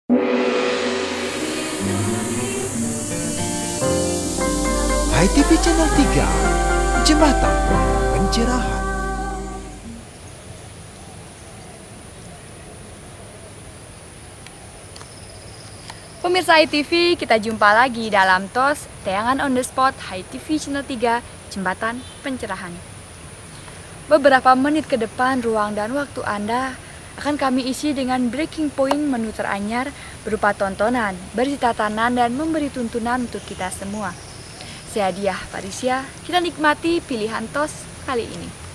HiTV Channel 3, Jembatan Pencerahan. Pemirsa HiTV, kita jumpa lagi dalam TOS Tayangan on the Spot HiTV Channel 3, Jembatan Pencerahan. Beberapa menit ke depan, ruang dan waktu Anda akan kami isi dengan breaking point menu teranyar berupa tontonan, berisi tatanan dan memberi tuntunan untuk kita semua. Saya Diah Parisya, kita nikmati pilihan TOS kali ini.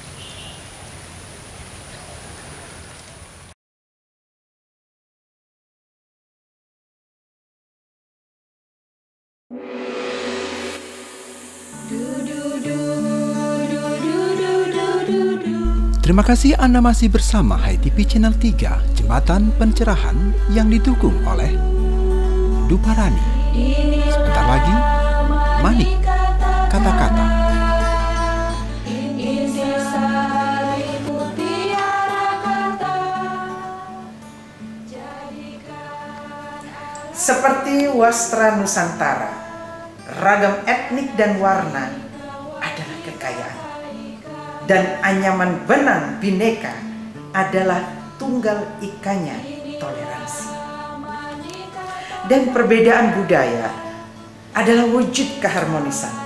Terima kasih Anda masih bersama HiTV Channel 3, Jembatan Pencerahan yang didukung oleh Duparani. Sebentar lagi, Manik, kata-kata. Seperti wastra Nusantara, ragam etnik dan warna adalah kekayaan. Dan anyaman benang bineka adalah tunggal ikanya toleransi. Dan perbedaan budaya adalah wujud keharmonisan.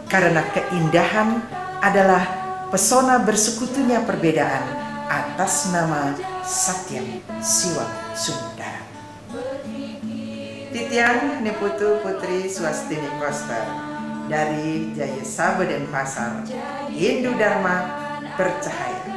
Karena keindahan adalah pesona bersekutunya perbedaan atas nama Satyam Siwam Sundara. Titian Niputu Putri Swastini Koster dari Jaya Sabe dan Pasar, Hindu Dharma bercahaya.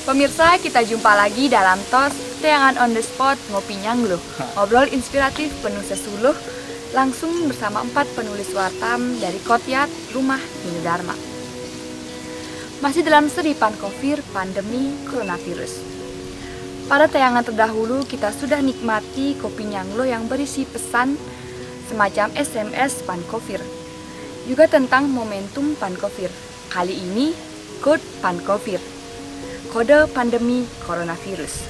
Pemirsa, kita jumpa lagi dalam TOS Tayangan on the Spot Ngopi Nyangluh. Ngobrol inspiratif penuh sesuluh, langsung bersama 4 penulis wartam dari Kotyat Rumah Hindu Dharma. Masih dalam seri Pankofir, pandemi coronavirus. Pada tayangan terdahulu, kita sudah nikmati kopi Nyangluh yang berisi pesan semacam SMS Pankofir. Juga tentang momentum Pankofir. Kali ini, Code Pankofir. Kode pandemi coronavirus.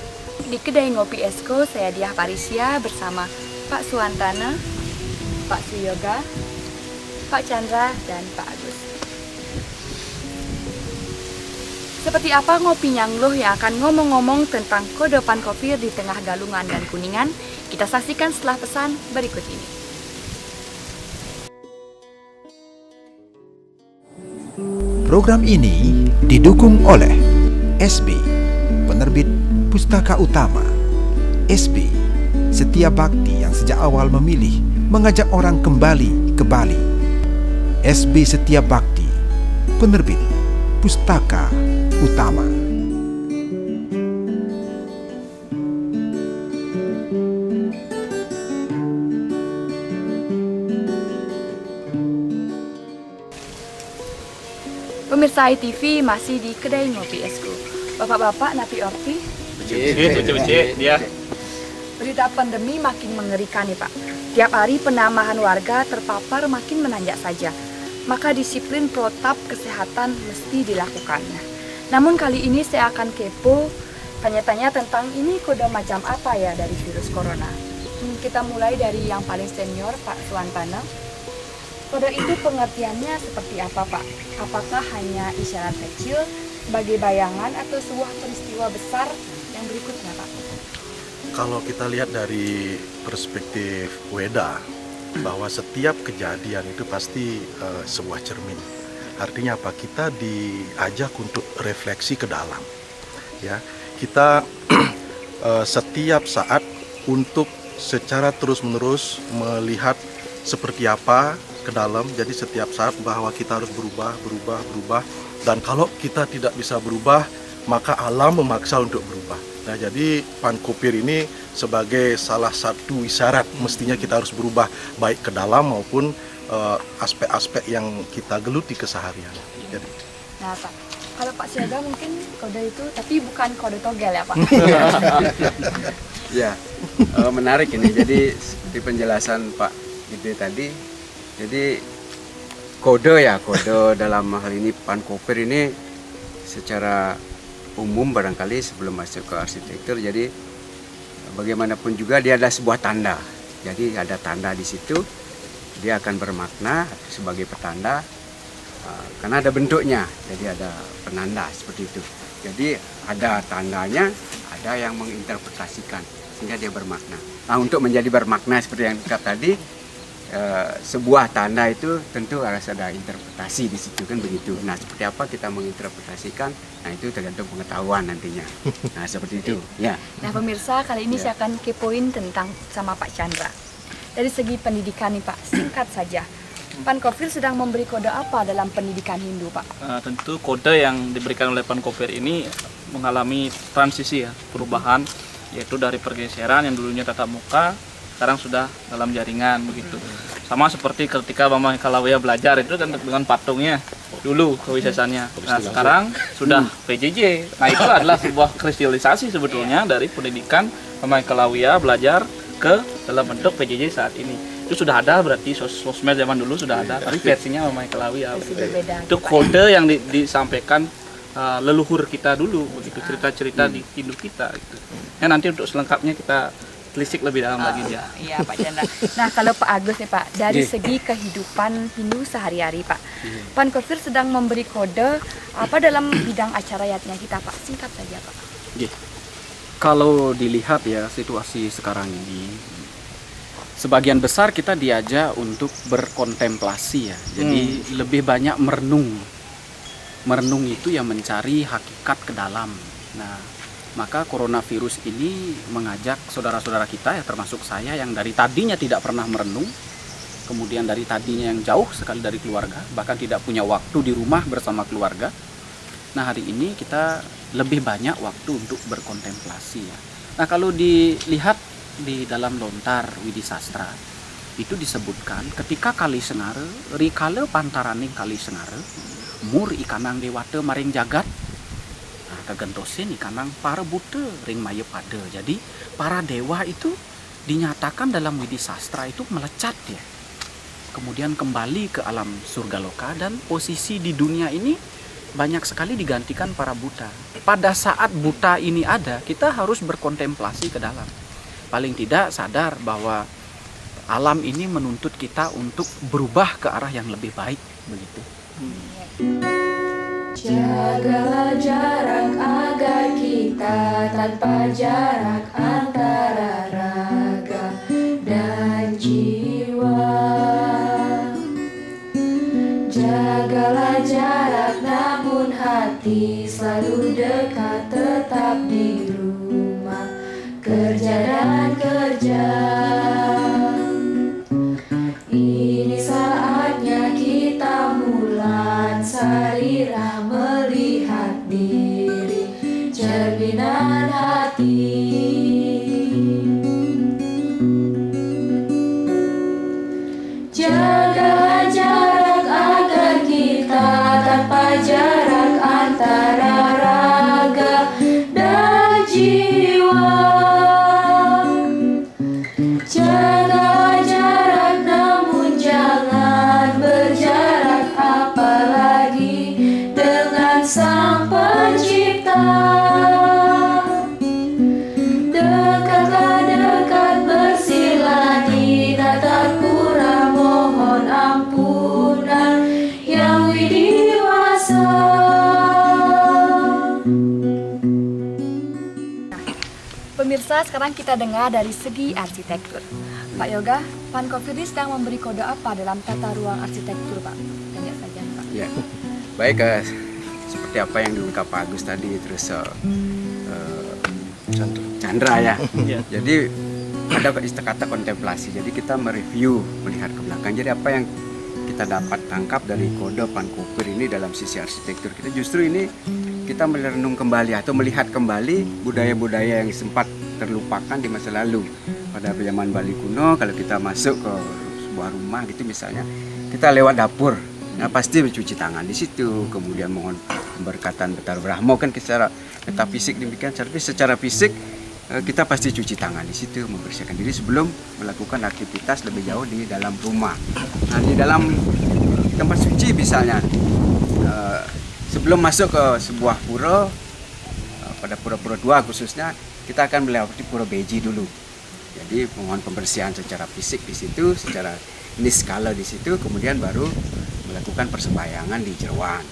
Di kedai Ngopi Esko, saya Diah Parisya bersama Pak Suwantana, Pak Suyoga, Pak Chandra, dan Pak Agus. Seperti apa Ngopi Nyangluh yang akan ngomong-ngomong tentang kode Pankofir di tengah Galungan dan Kuningan? Kita saksikan setelah pesan berikut ini. Program ini didukung oleh SB, penerbit Pustaka Utama. SB, Setia Bakti yang sejak awal memilih mengajak orang kembali ke Bali. SB Setia Bakti, penerbit Pustaka Utama. Pemirsa HiTV masih di kedai Ngopi Esko. Bapak-bapak, Napi Orti. Dia. Berita pandemi makin mengerikan nih Pak. Tiap hari penambahan warga terpapar makin menanjak saja. Maka disiplin protap kesehatan mesti dilakukan. Namun kali ini saya akan kepo, tanya-tanya tentang ini kode macam apa ya dari virus corona. Kita mulai dari yang paling senior, Pak Suwantana. Kode itu pengertiannya seperti apa Pak? Apakah hanya isyarat kecil, sebagai bayangan atau sebuah peristiwa besar yang berikutnya Pak? Kalau kita lihat dari perspektif Weda, bahwa setiap kejadian itu pasti sebuah cermin. Artinya apa? Kita diajak untuk refleksi ke dalam. Ya, kita setiap saat untuk secara terus-menerus melihat seperti apa ke dalam. Jadi setiap saat bahwa kita harus berubah. Dan kalau kita tidak bisa berubah, maka alam memaksa untuk berubah. Nah, jadi Pankofir ini sebagai salah satu isyarat mestinya kita harus berubah baik ke dalam maupun aspek-aspek yang kita geluti keseharian. Jadi Nah Pak, kalau Pak Siaga mungkin kode itu, tapi bukan kode togel ya Pak? Ya, menarik ini. Jadi seperti penjelasan Pak Gede tadi, jadi kode dalam hal ini Pankopir ini secara umum barangkali sebelum masuk ke arsitektur, jadi bagaimanapun juga dia adalah sebuah tanda. Jadi ada tanda di situ, dia akan bermakna sebagai petanda karena ada bentuknya, jadi ada penanda seperti itu. Jadi ada tandanya, ada yang menginterpretasikan sehingga dia bermakna. Nah, untuk menjadi bermakna seperti yang dikatakan tadi, sebuah tanda itu tentu harus ada interpretasi di situ, kan begitu. Nah, seperti apa kita menginterpretasikan, nah itu tergantung pengetahuan nantinya. Nah, seperti itu ya. Nah pemirsa, kali ini saya akan kepoin tentang sama Pak Chandra. Dari segi pendidikan nih Pak, singkat saja, Pankopir sedang memberi kode apa dalam pendidikan Hindu Pak? Tentu kode yang diberikan oleh Pankopir ini mengalami transisi ya, perubahan, yaitu dari pergeseran yang dulunya tatap muka, sekarang sudah dalam jaringan begitu. Sama seperti ketika Mama Kalawaya belajar itu kan dengan patungnya dulu kewisesannya. Nah sekarang sudah PJJ. Nah itu adalah sebuah kristalisasi sebetulnya dari pendidikan Mama Kalawaya belajar ke dalam bentuk PJJ saat ini. Itu sudah ada, berarti sosmed zaman dulu sudah ada, tapi versinya Mama Kalawaya. Itu kode yang disampaikan leluhur kita dulu, begitu, cerita-cerita di Hindu kita. Gitu. Ya nanti untuk selengkapnya kita telisik lebih dalam lagi ya. Iya Pak Chandra. Nah kalau Pak Agus nih Pak, dari segi kehidupan Hindu sehari-hari Pak, Pankopir sedang memberi kode apa dalam bidang acara yatnya kita Pak? Singkat saja Pak. Kalau dilihat ya situasi sekarang ini, sebagian besar kita diajak untuk berkontemplasi ya. Jadi lebih banyak merenung. Merenung itu yang mencari hakikat ke dalam. Nah, maka coronavirus ini mengajak saudara-saudara kita ya, termasuk saya yang dari tadinya tidak pernah merenung, kemudian dari tadinya yang jauh sekali dari keluarga, bahkan tidak punya waktu di rumah bersama keluarga. Nah, hari ini kita lebih banyak waktu untuk berkontemplasi ya. Nah, kalau dilihat di dalam lontar Widi Sastra itu disebutkan ketika Kali Sengare rikale pantaraning Kali Sengare mur ikanang dewata maring jagat, nah kegentosin ikanang para buta ring maya pada. Jadi para dewa itu dinyatakan dalam Widi Sastra itu melecat ya, kemudian kembali ke alam surgaloka, dan posisi di dunia ini banyak sekali digantikan para buta. Pada saat buta ini ada, kita harus berkontemplasi ke dalam. Paling tidak sadar bahwa alam ini menuntut kita untuk berubah ke arah yang lebih baik, begitu. Jagalah jarak agar kita tanpa jarak antara raga dan jiwa. Jagalah jarak namun hati selalu dekat, tetap di rumah kerja dan kerja. Ini saatnya kita mulan sarira melihat diri, cerminan hati. Jaga jarak agar kita tanpa jarak antara raga dan jiwa. Jaga jarak namun jangan berjarak, apalagi dengan Sang Pencipta. Dekatlah dekat, bersila di tatapura, mohon ampunan yang widiwasa. Pemirsa, sekarang kita dengar dari segi arsitektur. Pak Yoga, Pankopir sedang memberi kode apa dalam tata ruang arsitektur Pak? Tanya saja Pak. Ya, baik, seperti apa yang diungkap Pak Agus tadi, terus Chandra ya. Jadi ada kata kontemplasi, jadi kita mereview, melihat ke belakang. Jadi apa yang kita dapat tangkap dari kode Pankopir ini dalam sisi arsitektur kita, justru ini kita merenung kembali atau melihat kembali budaya-budaya yang sempat terlupakan di masa lalu. Pada zaman Bali kuno, kalau kita masuk ke sebuah rumah gitu misalnya, kita lewat dapur. Nah pasti mencuci tangan di situ, kemudian mohon pemberkatan Betara Brahmo kan secara metafisik demikian, tapi secara fisik kita pasti cuci tangan di situ, membersihkan diri sebelum melakukan aktivitas lebih jauh di dalam rumah. Nah di dalam tempat suci misalnya, sebelum masuk ke sebuah pura, pada pura-pura 2 khususnya, kita akan melewati pura Beji dulu. Jadi mohon pembersihan secara fisik di situ, secara niskala di situ, kemudian baru melakukan persembahyangan di jeruan.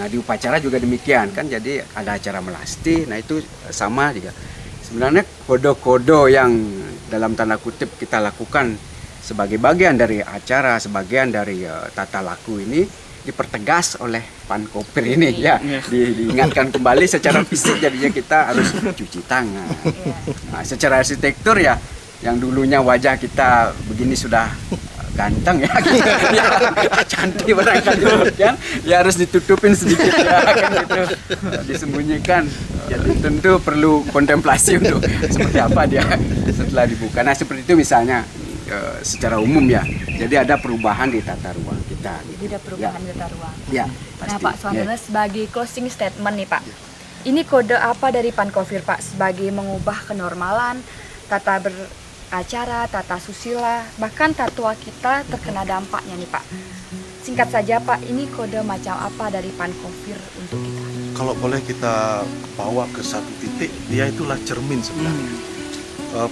Nah di upacara juga demikian kan, jadi ada acara melasti, nah itu sama juga. Sebenarnya kodo-kodo yang dalam tanda kutip kita lakukan sebagai bagian dari acara, sebagian dari tata laku ini dipertegas oleh Pankopir ini ya, diingatkan kembali secara fisik, jadinya kita harus cuci tangan. Nah, secara arsitektur ya, yang dulunya wajah kita begini sudah ganteng ya, cantik barangkali kan, ya harus ditutupin sedikit ya kan gitu, disembunyikan. Jadi tentu perlu kontemplasi untuk seperti apa dia setelah dibuka. Nah seperti itu misalnya secara umum ya. Jadi ada perubahan di tata ruang kita. Jadi ada perubahan di tata ruang. Ya, nah Pak Swantana, sebagai closing statement nih Pak, ini kode apa dari Pankopir Pak sebagai mengubah kenormalan, tata beracara, tata susila, bahkan tatua kita terkena dampaknya nih Pak. Singkat saja Pak, ini kode macam apa dari Pankopir untuk kita? Kalau boleh kita bawa ke satu titik, dia itulah cermin sebenarnya.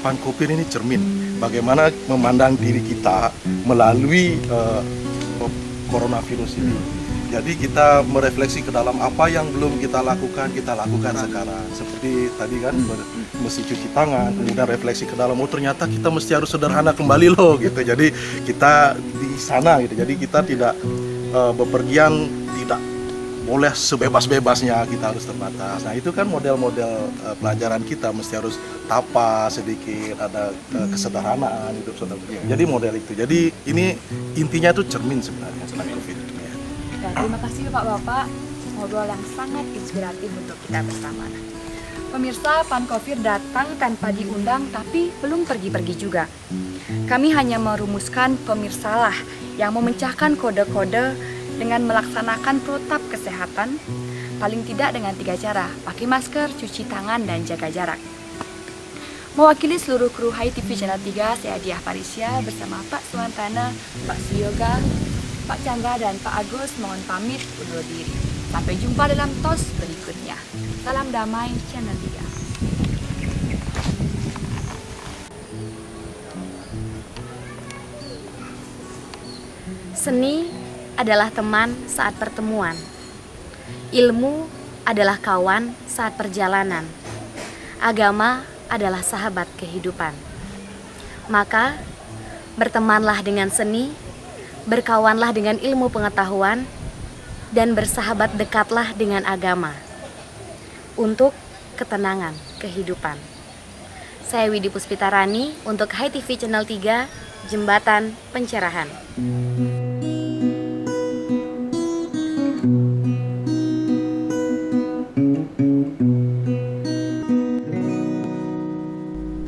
Pankopir ini cermin. Bagaimana memandang diri kita melalui coronavirus ini. Jadi kita merefleksi ke dalam apa yang belum kita lakukan sekarang. Seperti tadi kan, mesti cuci tangan, kemudian refleksi ke dalam, oh ternyata kita mesti harus sederhana kembali loh gitu. Jadi kita di sana gitu. Jadi kita tidak bepergian, tidak boleh sebebas-bebasnya, kita harus terbatas. Nah itu kan model-model pelajaran kita, mesti harus tapa sedikit, ada kesederhanaan hidup sederhana. Jadi model itu. Jadi ini intinya itu cermin sebenarnya tentang COVID. Dan terima kasih Bapak-Bapak, ngobrol yang sangat inspiratif untuk kita bersama. Pemirsa, Pankopir datang tanpa diundang tapi belum pergi-pergi juga. Kami hanya merumuskan pemirsalah yang memecahkan kode-kode dengan melaksanakan protap kesehatan, paling tidak dengan 3 cara, pakai masker, cuci tangan, dan jaga jarak. Mewakili seluruh kru Hai TV Channel 3, saya Diah Parisia bersama Pak Swantana, Pak Suyoga, Pak Chandra, dan Pak Agus mohon pamit undur diri. Sampai jumpa dalam tos berikutnya. Salam damai Channel 3. Seni adalah teman saat pertemuan. Ilmu adalah kawan saat perjalanan. Agama adalah sahabat kehidupan. Maka, bertemanlah dengan seni, berkawanlah dengan ilmu pengetahuan, dan bersahabat dekatlah dengan agama untuk ketenangan kehidupan. Saya Widi Puspitarani untuk Hai TV Channel 3, Jembatan Pencerahan.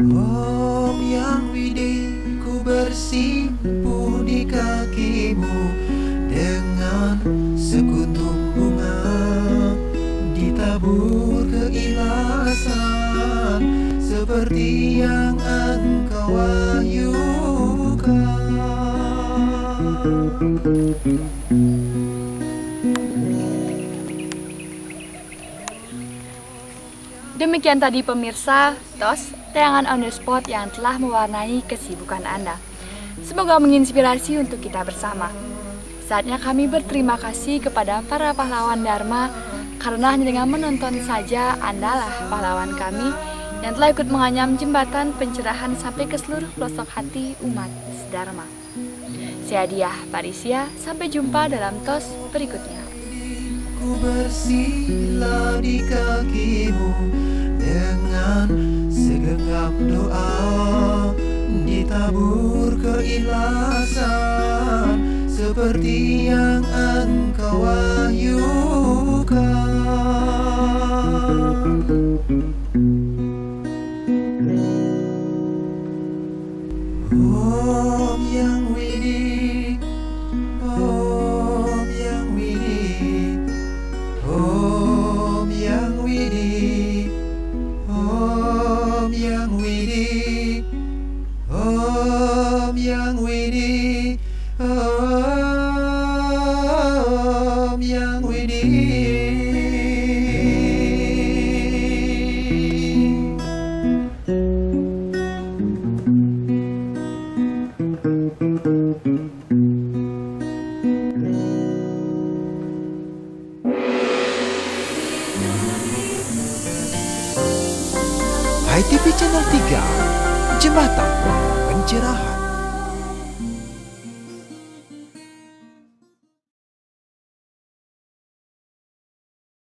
Om Yang Widi, ku bersimpuh di kakimu dengan sekuntum bunga, ditabur keikhlasan seperti yang engkau wahyukan. Demikian tadi pemirsa TOS, tayangan on the spot yang telah mewarnai kesibukan Anda. Semoga menginspirasi untuk kita bersama. Saatnya kami berterima kasih kepada para pahlawan Dharma, karena hanya dengan menonton saja Andalah pahlawan kami yang telah ikut menganyam jembatan pencerahan sampai ke seluruh pelosok hati umat Dharma. Saya Diah Parisia, sampai jumpa dalam TOS berikutnya. Ku bersila di kakimu dengan segenggam doa, ditabur keikhlasan seperti yang engkau wahyukan. Om Yang Widi, Om HiTV Channel 3, Jembatan Pencerahan.